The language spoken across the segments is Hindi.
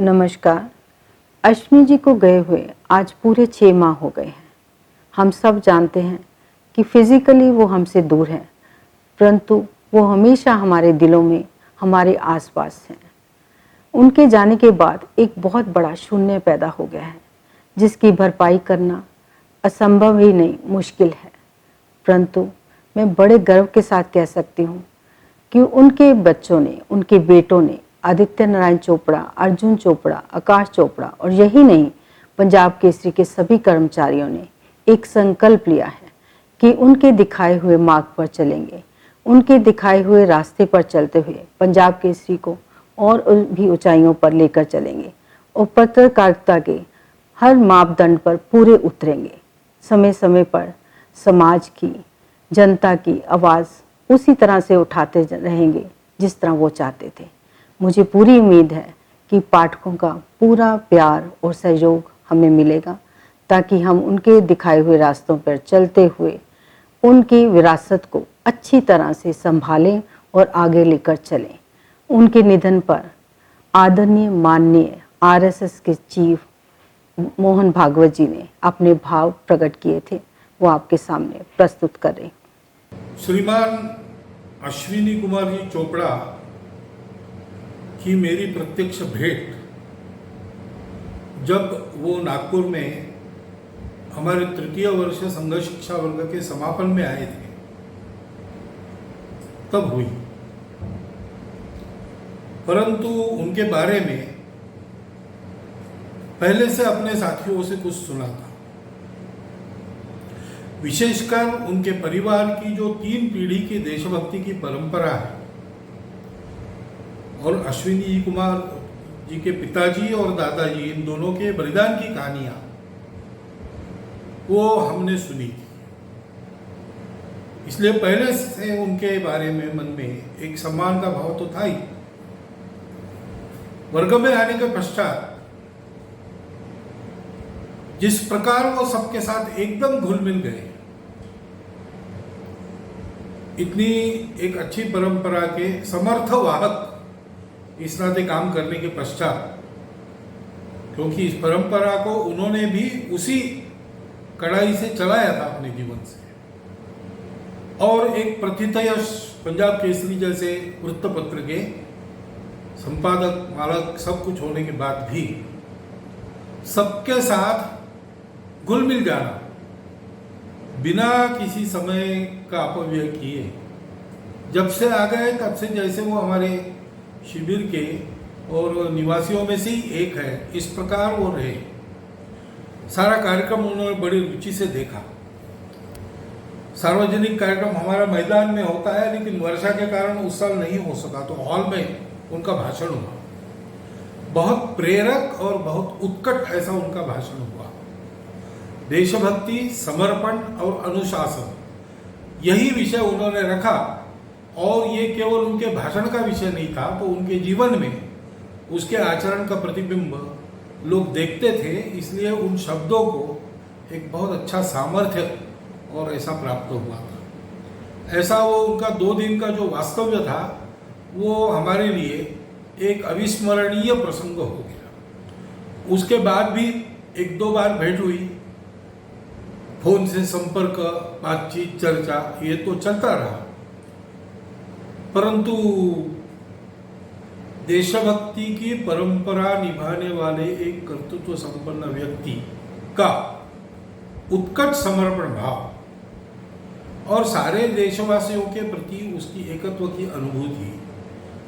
नमस्कार। अश्विनी जी को गए हुए आज पूरे 6 माह हो गए हैं। हम सब जानते हैं कि फिजिकली वो हमसे दूर हैं, परंतु वो हमेशा हमारे दिलों में, हमारे आसपास हैं। उनके जाने के बाद एक बहुत बड़ा शून्य पैदा हो गया है, जिसकी भरपाई करना असंभव ही नहीं, मुश्किल है। परंतु मैं बड़े गर्व के साथ कह सकती हूँ कि उनके बच्चों ने, उनके बेटों ने, आदित्य नारायण चोपड़ा, अर्जुन चोपड़ा, आकाश चोपड़ा और यही नहीं, पंजाब केसरी के सभी कर्मचारियों ने एक संकल्प लिया है कि उनके दिखाए हुए मार्ग पर चलेंगे, उनके दिखाए हुए रास्ते पर चलते हुए पंजाब केसरी को और भी ऊंचाइयों पर लेकर चलेंगे और पत्रकारिता के हर मापदंड पर पूरे उतरेंगे। समय समय पर समाज की, जनता की आवाज़ उसी तरह से उठाते रहेंगे जिस तरह वो चाहते थे। मुझे पूरी उम्मीद है कि पाठकों का पूरा प्यार और सहयोग हमें मिलेगा, ताकि हम उनके दिखाए हुए रास्तों पर चलते हुए उनकी विरासत को अच्छी तरह से संभालें और आगे लेकर चलें। उनके निधन पर आदरणीय माननीय आरएसएस के चीफ मोहन भागवत जी ने अपने भाव प्रकट किए थे, वो आपके सामने प्रस्तुत कर रहे हैं। श्रीमान अश्विनी कुमार जी चोपड़ा की मेरी प्रत्यक्ष भेंट जब वो नागपुर में हमारे तृतीय वर्ष संघ शिक्षा वर्ग के समापन में आए थे तब हुई, परंतु उनके बारे में पहले से अपने साथियों से कुछ सुना था। विशेषकर उनके परिवार की जो 3 पीढ़ी की देशभक्ति की परंपरा है और अश्विनी कुमार जी के पिताजी और दादाजी, इन दोनों के बलिदान की कहानियां वो हमने सुनी थी। इसलिए पहले से उनके बारे में मन में एक सम्मान का भाव तो था ही। वर्ग में आने के पश्चात जिस प्रकार वो सबके साथ एकदम घुल मिल गए, इतनी एक अच्छी परंपरा के समर्थ वाहक इस नाते काम करने के पश्चात, क्योंकि इस परंपरा को उन्होंने भी उसी कड़ाई से चलाया था अपने जीवन से, और एक प्रथितयश पंजाब केसरी जैसे वृत्तपत्र के संपादक, मालक सब कुछ होने के बाद भी सबके साथ घुल मिल जाना, बिना किसी समय का अपव्यय किए, जब से आ गए तब से जैसे वो हमारे शिविर के और निवासियों में से ही एक है, इस प्रकार वो रहे। सारा कार्यक्रम उन्होंने बड़ी रुचि से देखा। सार्वजनिक कार्यक्रम हमारा मैदान में होता है, लेकिन वर्षा के कारण उस साल नहीं हो सका, तो हॉल में उनका भाषण हुआ। बहुत प्रेरक और बहुत उत्कट ऐसा उनका भाषण हुआ। देशभक्ति, समर्पण और अनुशासन, यही विषय उन्होंने रखा, और ये केवल उनके भाषण का विषय नहीं था, तो उनके जीवन में उसके आचरण का प्रतिबिंब लोग देखते थे। इसलिए उन शब्दों को एक बहुत अच्छा सामर्थ्य और ऐसा प्राप्त हुआ था। ऐसा वो उनका 2 दिन का जो वास्तव्य था, वो हमारे लिए एक अविस्मरणीय प्रसंग हो गया। उसके बाद भी 1-2 बार भेंट हुई, फोन से संपर्क, बातचीत, चर्चा, ये तो चलता रहा, परंतु देशभक्ति की परंपरा निभाने वाले एक कर्तृत्व संपन्न व्यक्ति का उत्कट समर्पण भाव और सारे देशवासियों के प्रति उसकी एकत्व की अनुभूति,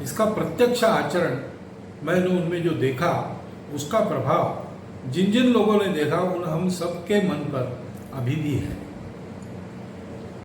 इसका प्रत्यक्ष आचरण मैंने उनमें जो देखा, उसका प्रभाव जिन जिन लोगों ने देखा उन हम सबके मन पर अभी भी है।